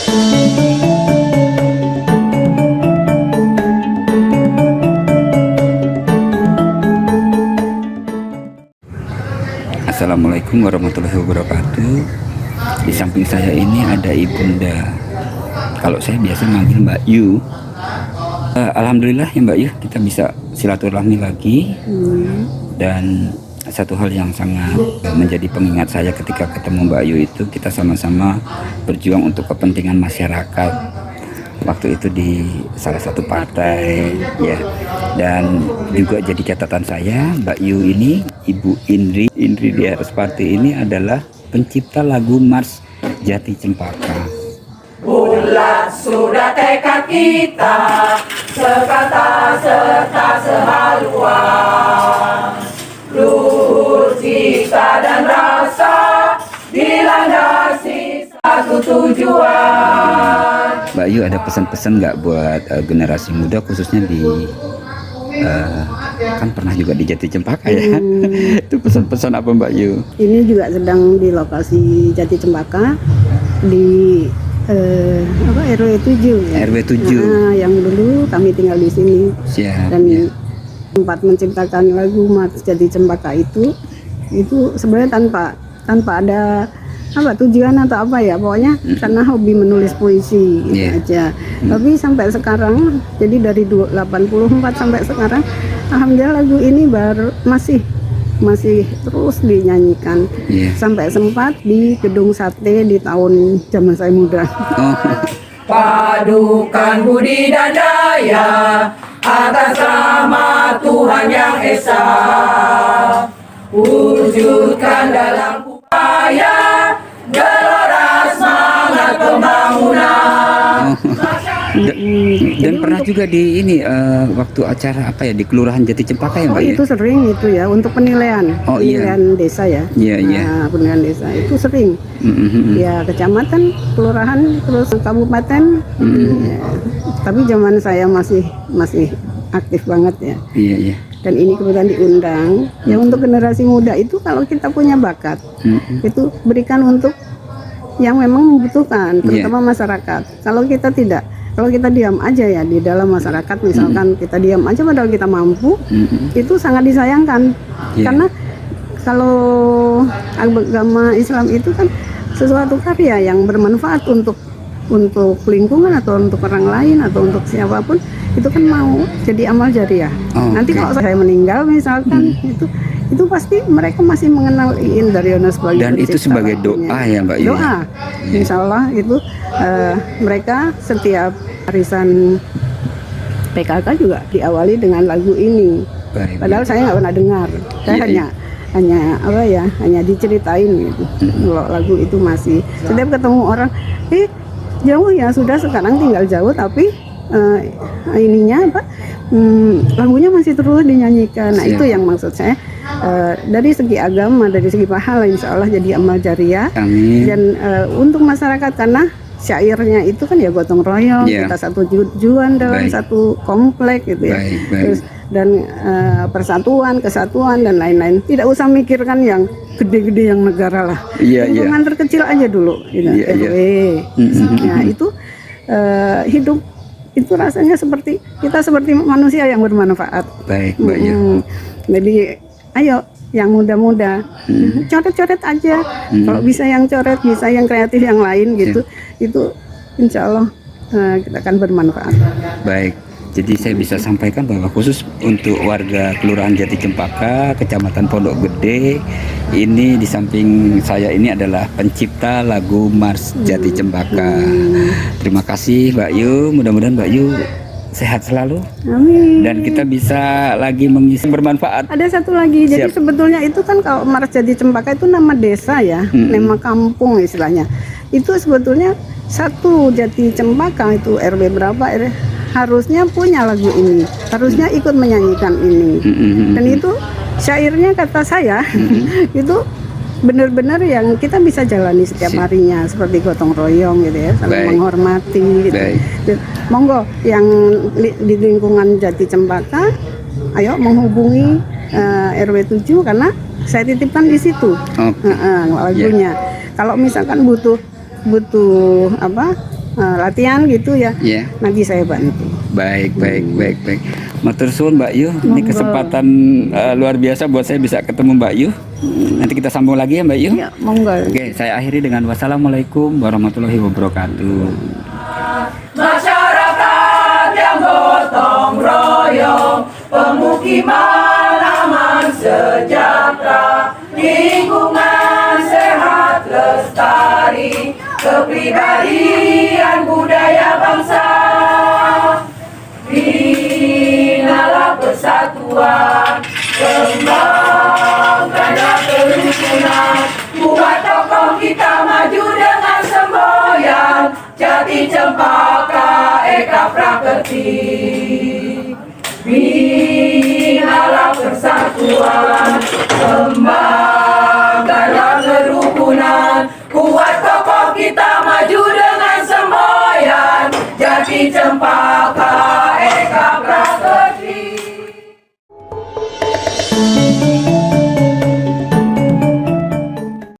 Assalamualaikum warahmatullahi wabarakatuh. Di samping saya ini ada Ibunda. Kalau saya biasa manggil Mbak Yu. Alhamdulillah ya Mbak Yu, kita bisa silaturahmi lagi. Dan satu hal yang sangat menjadi pengingat saya ketika ketemu Mbak Yu itu, kita sama-sama berjuang untuk kepentingan masyarakat. Waktu itu di salah satu partai ya, dan juga jadi catatan saya, Mbak Yu ini, Ibu Indri di Atas Partai ini adalah pencipta lagu Mars Jati Cempaka. Bulat sudah tekad kita, sekata serta sehaluan, luhur cita dan rasa dilandasi satu tujuan. Mbak Yu, ada pesan-pesan nggak buat generasi muda, khususnya di kan pernah juga di Jati Cempaka ya? Itu pesan-pesan apa Mbak Yu? Ini juga sedang di lokasi Jati Cempaka di RW 7 ya? RW 7. Nah, yang dulu kami tinggal di sini. Siap. Dan Ya. tempat menciptakan lagu Mars Jati Cempaka itu sebenarnya tanpa ada tujuan atau apa ya, pokoknya karena hobi menulis puisi gitu aja. Tapi sampai sekarang, jadi dari 84 sampai sekarang, alhamdulillah lagu ini masih terus dinyanyikan. Sampai sempat di Gedung Sate di tahun zaman saya muda. Padukan budi dan daya atas rahmat Tuhan Yang Esa, wujudkan dalam upaya gelora semangat pembangunan. Dan pernah juga di ini waktu acara apa ya di Kelurahan Jati Cempaka ya Mbak ya? Itu sering itu ya, untuk penilaian desa ya. Nah, penilaian desa itu sering. Ya, kecamatan, kelurahan, terus kabupaten. Ya. Tapi zaman saya masih aktif banget ya. Iya. Dan ini kebetulan diundang. Ya, untuk generasi muda itu kalau kita punya bakat, itu berikan untuk yang memang membutuhkan, terutama masyarakat. Kalau kita diam aja ya di dalam masyarakat, misalkan kita diam aja padahal kita mampu, itu sangat disayangkan. Karena kalau agama Islam itu kan sesuatu karya yang bermanfaat untuk lingkungan atau untuk orang lain atau untuk siapapun, itu kan mau jadi amal jariah. Nanti kalau saya meninggal misalkan, itu pasti mereka masih mengenal Iin Daryono sebagai dan itu sebagai doa ya Mbak Yu. Doa, insya Allah itu mereka setiap arisan PKK juga diawali dengan lagu ini. Padahal saya nggak pernah dengar, saya hanya diceritain gitu. Kalau lagu itu masih setiap ketemu orang, jauh ya sudah sekarang tinggal jauh tapi lagunya masih terus dinyanyikan. Nah, itu yang maksud saya, dari segi agama, dari segi pahala insya Allah jadi amal jariah. Amin. Dan untuk masyarakat, karena syairnya itu kan ya gotong royong, kita satu tujuan dalam satu komplek gitu ya. Terus dan persatuan, kesatuan dan lain-lain. Tidak usah mikirkan yang gede-gede yang negara lah. Lingkungan terkecil aja dulu gitu. RW. Nah, itu hidup itu rasanya seperti manusia yang bermanfaat. Baik, Mbak Yu. Jadi ayo yang muda-muda coret-coret aja. Kalau bisa yang coret, bisa yang kreatif yang lain gitu. Itu insya Allah kita akan bermanfaat. Baik. Jadi saya bisa sampaikan bahwa khusus untuk warga Kelurahan Jati Cempaka, Kecamatan Pondok Gede, ini di samping saya ini adalah pencipta lagu Mars Jati Cempaka. Terima kasih Mbak Yu, mudah-mudahan Mbak Yu sehat selalu. Amin. Dan kita bisa lagi mengisi bermanfaat. Ada satu lagi, jadi sebetulnya itu kan kalau Mars Jati Cempaka itu nama desa ya, nama kampung istilahnya. Itu sebetulnya satu Jati Cempaka itu RW berapa harusnya punya lagu ini, harusnya ikut menyanyikan ini. Dan itu syairnya kata saya itu benar-benar yang kita bisa jalani setiap harinya, seperti gotong royong gitu ya, saling menghormati gitu. Monggo yang di lingkungan Jati Cempaka, ayo menghubungi RW 7 karena saya titipkan di situ lagunya. Kalau misalkan butuh latihan gitu ya. Iya. Nanti saya bantu. Baik. Matur suwun Mbak Yu, ini Monggo. kesempatan luar biasa buat saya bisa ketemu Mbak Yu. Nanti kita sambung lagi ya Mbak Yu. Ya, monggo. Oke, saya akhiri dengan wassalamualaikum warahmatullahi wabarakatuh. Masyarakat yang gotong royong, pemukiman aman sejahtera, lingkungan sehat lestari, kepribadian budaya bangsa. Binalah persatuan, kembangkanlah kerukunan, buat tokoh kita maju dengan semboyan, jati cempaka eka prakerti. Binalah persatuan, kembangkanlah kerukunan, kuat tokoh kita maju dengan semboyan, jati cempaka eka prakerti.